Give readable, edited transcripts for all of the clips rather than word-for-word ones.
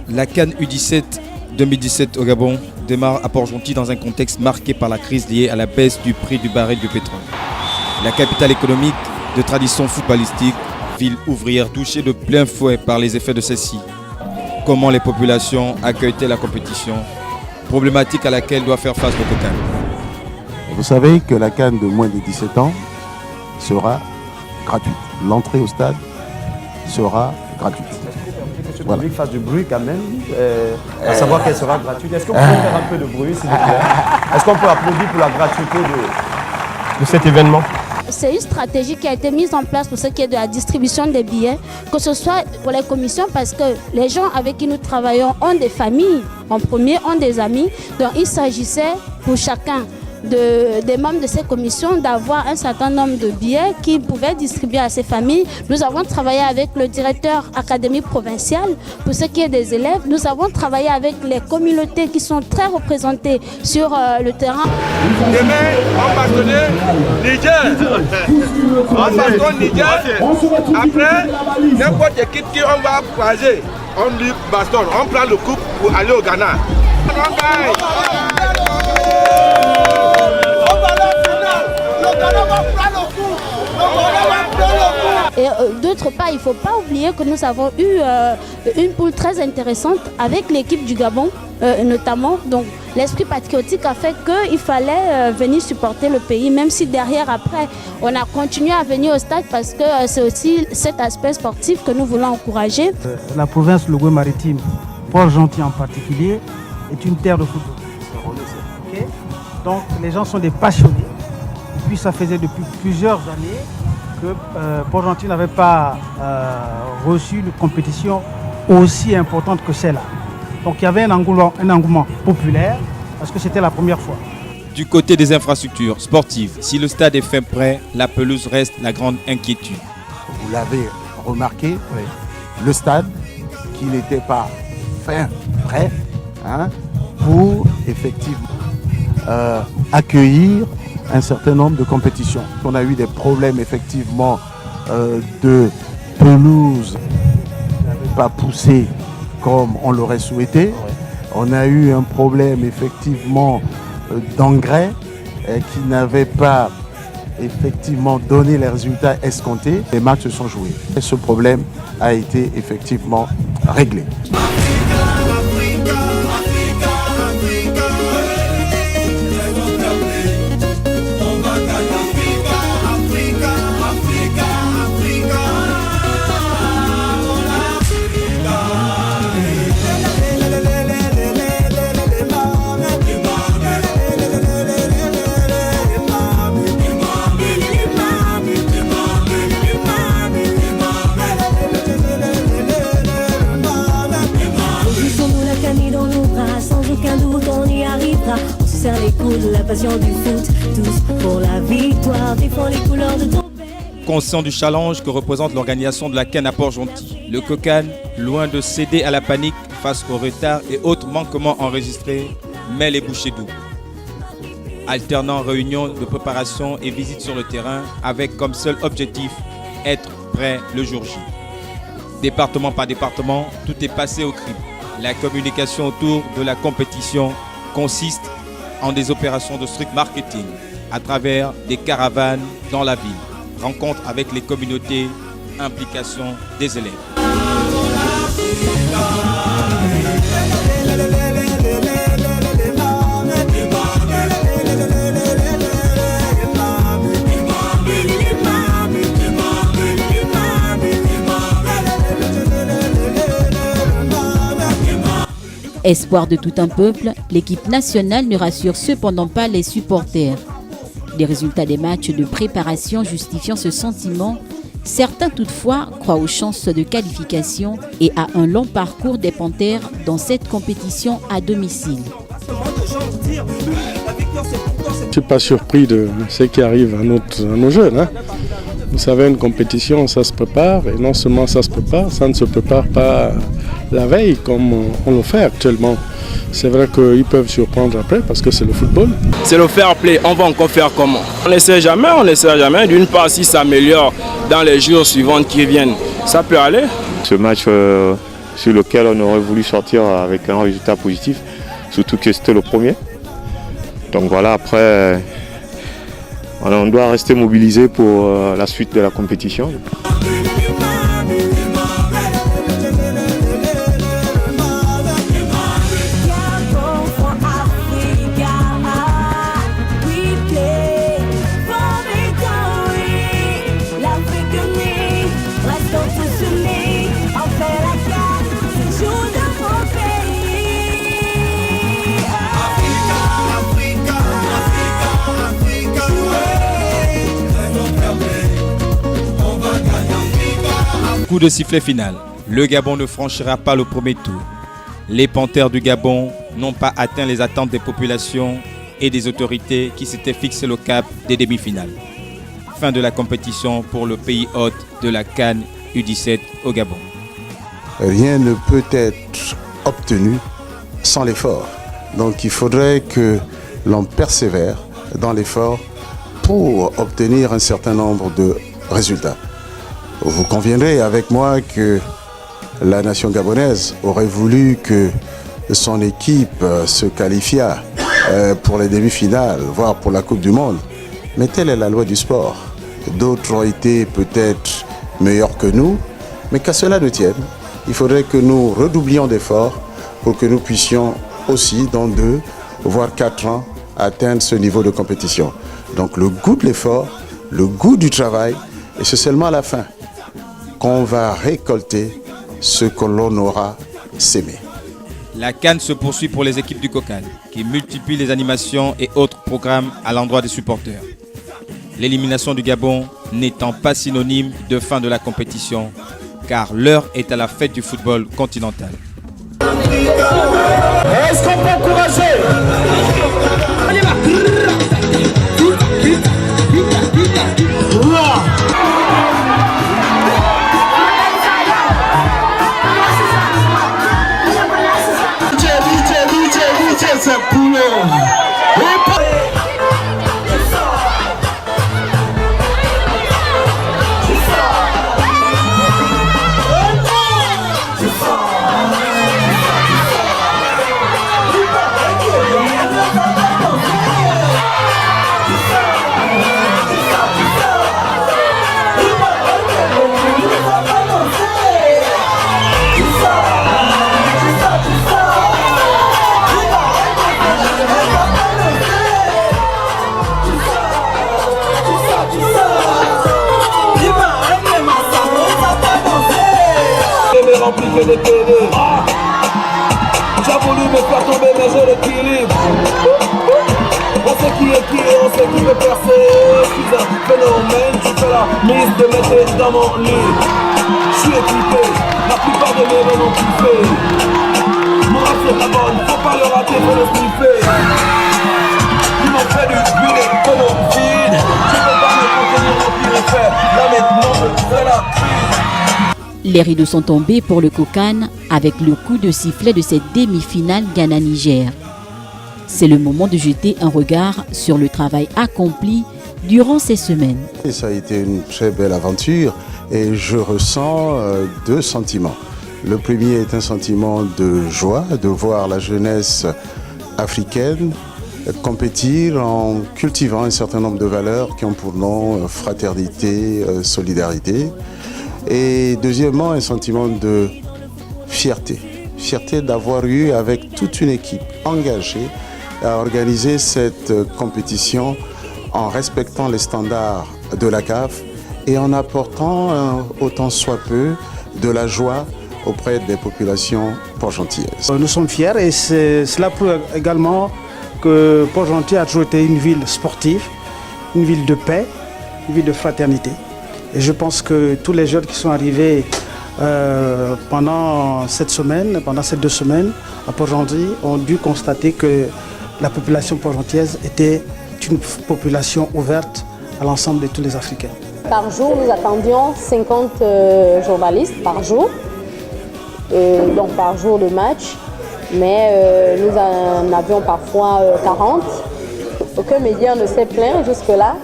La CAN U17 2017 au Gabon démarre à Port-Gentil dans un contexte marqué par la crise liée à la baisse du prix du baril de pétrole. La capitale économique de tradition footballistique, ville ouvrière touchée de plein fouet par les effets de celle-ci. Comment les populations accueillent-elles la compétition? Problématique à laquelle doit faire face le COCAN. Vous savez que la CAN de moins de 17 ans sera gratuite. L'entrée au stade sera gratuite. Est-ce que le public fasse du bruit quand même, à savoir qu'elle sera gratuite? Est-ce qu'on peut faire un peu de bruit, s'il vous plaît? Est-ce qu'on peut applaudir pour la gratuité de cet événement? C'est une stratégie qui a été mise en place pour ce qui est de la distribution des billets, que ce soit pour les commissions, parce que les gens avec qui nous travaillons ont des familles, en premier, ont des amis. Donc il s'agissait pour chacun des membres de ces commissions d'avoir un certain nombre de billets qu'ils pouvaient distribuer à ces familles. Nous avons travaillé avec le directeur académique provincial pour ce qui est des élèves. Nous avons travaillé avec les communautés qui sont très représentées sur le terrain. Demain, on va donner Niger. On va donner Niger. Après, n'importe équipe qu'on va croiser, on lui bastonne. On prend le coupe pour aller au Ghana. On gagne. Et d'autre part, il ne faut pas oublier que nous avons eu une poule très intéressante avec l'équipe du Gabon, notamment. Donc l'esprit patriotique a fait qu'il fallait venir supporter le pays, même si derrière, après, on a continué à venir au stade parce que c'est aussi cet aspect sportif que nous voulons encourager. La province Logoué-Maritime, Port-Gentil en particulier, est une terre de football. Okay? Donc les gens sont des passionnés. Et puis ça faisait depuis plusieurs années que Port-Gentil n'avait pas reçu une compétition aussi importante que celle-là. Donc il y avait un engouement populaire parce que c'était la première fois. Du côté des infrastructures sportives, si le stade est fin prêt, la pelouse reste la grande inquiétude. Vous l'avez remarqué, le stade, qui n'était pas fin prêt pour effectivement accueillir un certain nombre de compétitions. On a eu des problèmes effectivement de pelouse qui n'avaient pas poussé comme on l'aurait souhaité. On a eu un problème effectivement d'engrais qui n'avait pas effectivement donné les résultats escomptés. Les matchs se sont joués. Et ce problème a été effectivement réglé. La passion du foot, tous pour la victoire, défend les couleurs de ton pays. Conscient du challenge que représente l'organisation de la CAN à Port-Gentil, le COCAN, loin de céder à la panique face aux retards et autres manquements enregistrés, met les bouchées doubles. Alternant réunions de préparation et visites sur le terrain avec comme seul objectif être prêt le jour J. Département par département, tout est passé au crible. La communication autour de la compétition consiste en des opérations de street marketing à travers des caravanes dans la ville, rencontres avec les communautés, implication des élèves. Espoir de tout un peuple, l'équipe nationale ne rassure cependant pas les supporters. Les résultats des matchs de préparation justifiant ce sentiment, certains toutefois croient aux chances de qualification et à un long parcours des Panthères dans cette compétition à domicile. Je ne suis pas surpris de ce qui arrive à nos jeunes. Vous savez, une compétition, ça se prépare, et non seulement ça se prépare, ça ne se prépare pas la veille comme on le fait actuellement. C'est vrai qu'ils peuvent surprendre après parce que c'est le football. C'est le fair play, on va encore faire comment? On ne sait jamais. D'une part, si ça s'améliore dans les jours suivants qui viennent, ça peut aller. Ce match sur lequel on aurait voulu sortir avec un résultat positif, surtout que c'était le premier. Donc voilà, après, on doit rester mobilisé pour la suite de la compétition. Coup de sifflet final. Le Gabon ne franchira pas le premier tour. Les Panthères du Gabon n'ont pas atteint les attentes des populations et des autorités qui s'étaient fixé le cap des demi-finales. Fin de la compétition pour le pays hôte de la CAN U17 au Gabon. Rien ne peut être obtenu sans l'effort. Donc il faudrait que l'on persévère dans l'effort pour obtenir un certain nombre de résultats. Vous conviendrez avec moi que la nation gabonaise aurait voulu que son équipe se qualifiât pour les demi-finales, voire pour la Coupe du Monde. Mais telle est la loi du sport. D'autres ont été peut-être meilleurs que nous, mais qu'à cela ne tienne, il faudrait que nous redoublions d'efforts pour que nous puissions aussi, dans 2, voire 4 ans, atteindre ce niveau de compétition. Donc le goût de l'effort, le goût du travail, et c'est seulement à la fin qu'on va récolter ce que l'on aura sémé. La CAN se poursuit pour les équipes du Cocan, qui multiplient les animations et autres programmes à l'endroit des supporters. L'élimination du Gabon n'étant pas synonyme de fin de la compétition, car l'heure est à la fête du football continental. Est-ce qu'on peut encourager? C'est boulot. Rempli que des PD. J'ai voulu me faire tomber mais j'ai l'équilibre. On sait qui est qui et on sait qui veut percer. C'est un phénomène, tu fais la mise de mettre dans mon lit. Je suis équipé, la plupart de mes rêves ont kiffé. Mon rap c'est la bonne, faut pas le rater, faut le sniffer. Ils m'ont fait du bruit et que l'on vide. Je peux pas me contenir, remplir et faire. Là maintenant je fais la crise. Les rideaux sont tombés pour le Cocan avec le coup de sifflet de cette demi-finale Ghana-Niger. C'est le moment de jeter un regard sur le travail accompli durant ces semaines. Ça a été une très belle aventure et je ressens 2 sentiments. Le premier est un sentiment de joie de voir la jeunesse africaine compétir en cultivant un certain nombre de valeurs qui ont pour nom fraternité, solidarité. Et deuxièmement, un sentiment de fierté. Fierté d'avoir eu, avec toute une équipe engagée, à organiser cette compétition en respectant les standards de la CAF et en apportant, autant soit peu, de la joie auprès des populations port-gentillaises. Nous sommes fiers et cela prouve également que Port-Gentil a toujours été une ville sportive, une ville de paix, une ville de fraternité. Et je pense que tous les jeunes qui sont arrivés pendant cette semaine, pendant ces 2 semaines à Port-Gentil ont dû constater que la population port-gentiaise était une population ouverte à l'ensemble de tous les Africains. Par jour, nous attendions 50 journalistes par jour, donc par jour de match. mais nous en avions parfois 40. Aucun média ne s'est plaint jusque-là.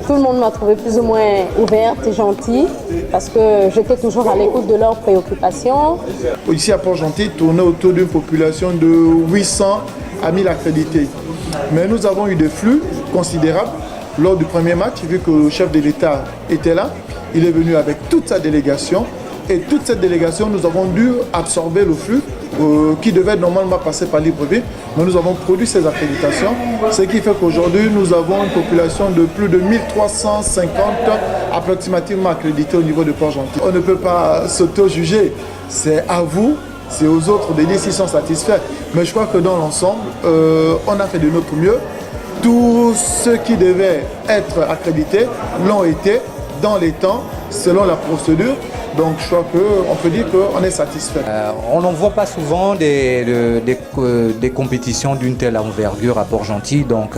Tout le monde m'a trouvé plus ou moins ouverte et gentille parce que j'étais toujours à l'écoute de leurs préoccupations. Ici à Port-Gentil, tournait autour d'une population de 800 à 1000 accrédités. Mais nous avons eu des flux considérables lors du premier match, vu que le chef de l'État était là. Il est venu avec toute sa délégation et toute cette délégation, nous avons dû absorber le flux qui devait normalement passer par Libreville, mais nous avons produit ces accréditations, ce qui fait qu'aujourd'hui nous avons une population de plus de 1350 approximativement accrédités au niveau de Port-Gentil. On ne peut pas s'auto-juger, c'est à vous, c'est aux autres de dire s'ils sont satisfaits, mais je crois que dans l'ensemble, on a fait de notre mieux. Tous ceux qui devaient être accrédités l'ont été dans les temps, selon la procédure. Donc je crois qu'on peut dire qu'on est satisfait. On n'en voit pas souvent des compétitions d'une telle envergure à Port-Gentil. Donc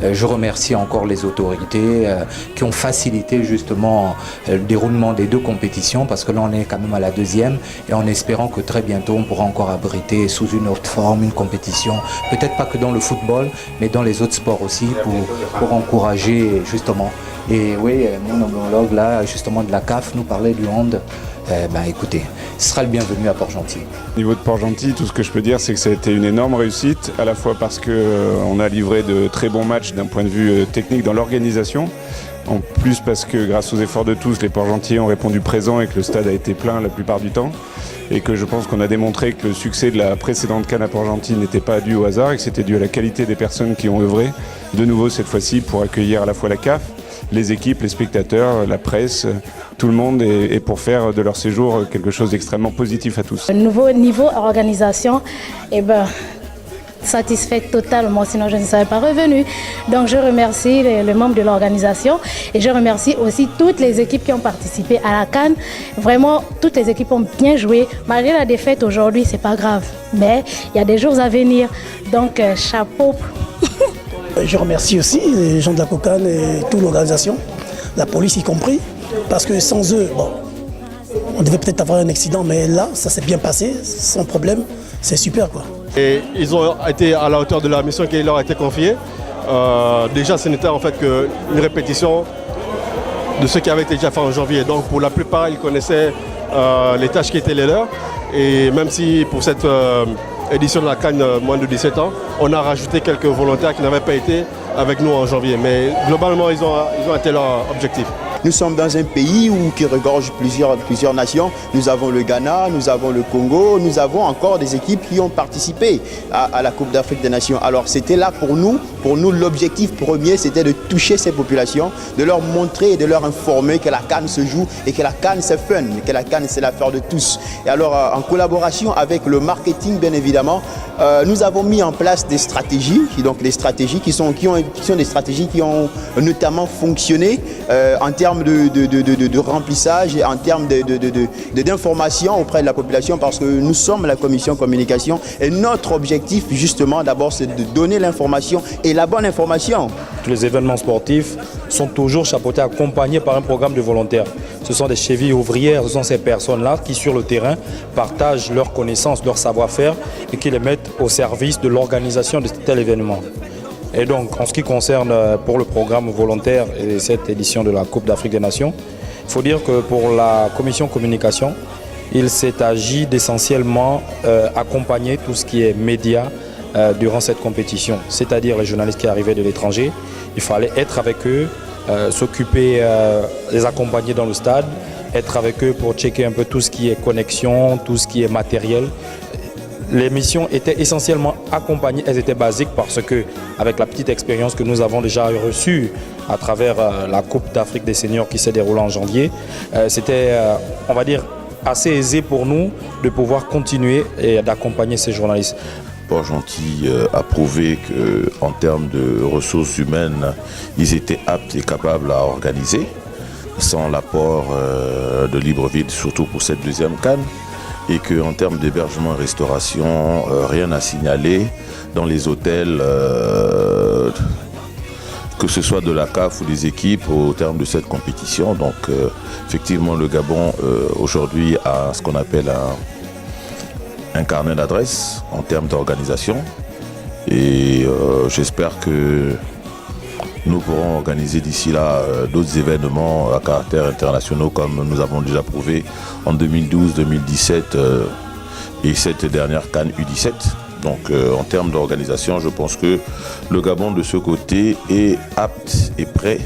je remercie encore les autorités qui ont facilité justement le déroulement des deux compétitions, parce que là on est quand même à la deuxième et en espérant que très bientôt on pourra encore abriter sous une autre forme une compétition, peut-être pas que dans le football mais dans les autres sports aussi, pour encourager justement. Et oui, mon homologue là justement de la CAF nous parlait du hand. Écoutez, ce sera le bienvenu à Port-Gentil. Au niveau de Port-Gentil, tout ce que je peux dire, c'est que ça a été une énorme réussite, à la fois parce qu'on a livré de très bons matchs d'un point de vue technique dans l'organisation, en plus parce que grâce aux efforts de tous, les Port-Gentiers ont répondu présent et que le stade a été plein la plupart du temps, et que je pense qu'on a démontré que le succès de la précédente CAN à Port-Gentil n'était pas dû au hasard et que c'était dû à la qualité des personnes qui ont œuvré, de nouveau cette fois-ci pour accueillir à la fois la CAF, les équipes, les spectateurs, la presse, tout le monde, et pour faire de leur séjour quelque chose d'extrêmement positif à tous. Nouveau niveau organisation, satisfait totalement, sinon je ne serais pas revenu. Donc je remercie les membres de l'organisation et je remercie aussi toutes les équipes qui ont participé à la CAN. Vraiment, toutes les équipes ont bien joué. Malgré la défaite aujourd'hui, c'est pas grave, mais il y a des jours à venir. Donc chapeau. Je remercie aussi les gens de la COCAN et toute l'organisation, la police y compris, parce que sans eux, on devait peut-être avoir un accident, mais là, ça s'est bien passé, sans problème, c'est super quoi. Et ils ont été à la hauteur de la mission qui leur a été confiée. Déjà, ce n'était en fait qu'une répétition de ce qui avait été déjà fait en janvier. Donc pour la plupart, ils connaissaient les tâches qui étaient les leurs. Et même si pour cette édition de la CAN moins de 17 ans, on a rajouté quelques volontaires qui n'avaient pas été avec nous en janvier. Mais globalement, ils ont atteint leur objectif. Nous sommes dans un pays qui regorge plusieurs nations. Nous avons le Ghana, nous avons le Congo, nous avons encore des équipes qui ont participé à la Coupe d'Afrique des Nations. Alors c'était là pour nous l'objectif premier, c'était de toucher ces populations, de leur montrer et de leur informer que la CAN se joue et que la CAN c'est fun, que la CAN c'est l'affaire de tous. Et alors en collaboration avec le marketing bien évidemment, nous avons mis en place des stratégies, donc des stratégies qui sont des stratégies qui ont notamment fonctionné en termes de remplissage et en termes d'information auprès de la population, parce que nous sommes la commission communication et notre objectif justement d'abord c'est de donner l'information et la bonne information. Tous les événements sportifs sont toujours chapeautés, accompagnés par un programme de volontaires. Ce sont des chevilles ouvrières, ce sont ces personnes-là qui sur le terrain partagent leurs connaissances, leur savoir-faire et qui les mettent au service de l'organisation de tel événement. Et donc, en ce qui concerne pour le programme volontaire et cette édition de la Coupe d'Afrique des Nations, il faut dire que pour la commission communication, il s'est agi d'essentiellement accompagner tout ce qui est médias durant cette compétition, c'est-à-dire les journalistes qui arrivaient de l'étranger. Il fallait être avec eux, s'occuper, les accompagner dans le stade, être avec eux pour checker un peu tout ce qui est connexion, tout ce qui est matériel. Les missions étaient essentiellement accompagnées, elles étaient basiques parce que, avec la petite expérience que nous avons déjà reçue à travers la Coupe d'Afrique des seniors qui s'est déroulée en janvier, c'était, on va dire, assez aisé pour nous de pouvoir continuer et d'accompagner ces journalistes. Port-Gentil a prouvé qu'en termes de ressources humaines, ils étaient aptes et capables à organiser, sans l'apport de Libreville, surtout pour cette deuxième CAN. Et qu'en termes d'hébergement et restauration, rien à signaler dans les hôtels, que ce soit de la CAF ou des équipes au terme de cette compétition. Donc effectivement le Gabon aujourd'hui a ce qu'on appelle un carnet d'adresses en termes d'organisation. Et j'espère que nous pourrons organiser d'ici là d'autres événements à caractère international comme nous avons déjà prouvé en 2012, 2017 et cette dernière CAN U17. Donc en termes d'organisation, je pense que le Gabon de ce côté est apte et prêt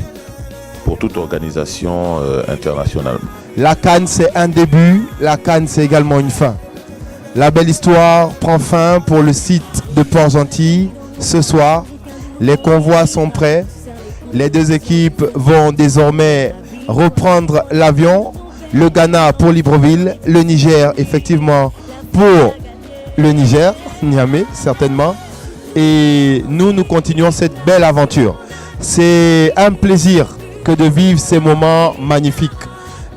pour toute organisation internationale. La CAN c'est un début, la CAN c'est également une fin. La belle histoire prend fin pour le site de Port-Gentil ce soir. Les convois sont prêts. Les deux équipes vont désormais reprendre l'avion. Le Ghana pour Libreville, le Niger effectivement pour le Niger, Niamey certainement. Et nous continuons cette belle aventure. C'est un plaisir que de vivre ces moments magnifiques.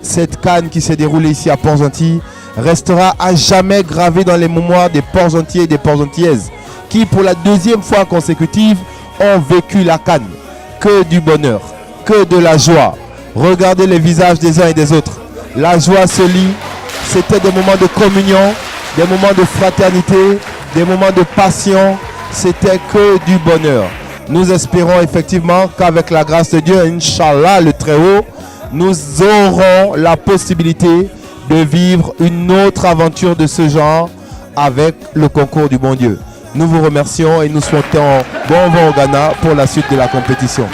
Cette CAN qui s'est déroulée ici à Port-Gentil restera à jamais gravée dans les mémoires des Port-Gentillais et des Port-Gentillaises qui pour la deuxième fois consécutive ont vécu la CAN. Que du bonheur, que de la joie. Regardez les visages des uns et des autres. La joie se lit. C'était des moments de communion, des moments de fraternité, des moments de passion. C'était que du bonheur. Nous espérons effectivement qu'avec la grâce de Dieu, Inch'Allah, le Très-Haut, nous aurons la possibilité de vivre une autre aventure de ce genre avec le concours du bon Dieu. Nous vous remercions et nous souhaitons bon vent au Ghana pour la suite de la compétition.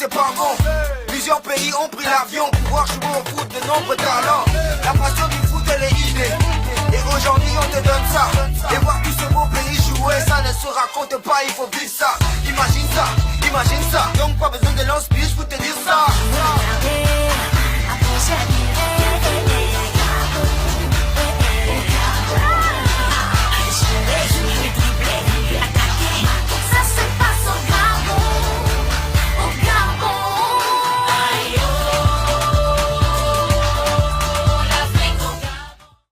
c'est pas bon. Plusieurs pays ont pris l'avion pour voir jouer au foot de nombreux talents. La passion du foot elle est innée. Et aujourd'hui on te donne ça. Et voir tout ce beau pays jouer, ça ne se raconte pas, il faut vivre ça. Imagine ça.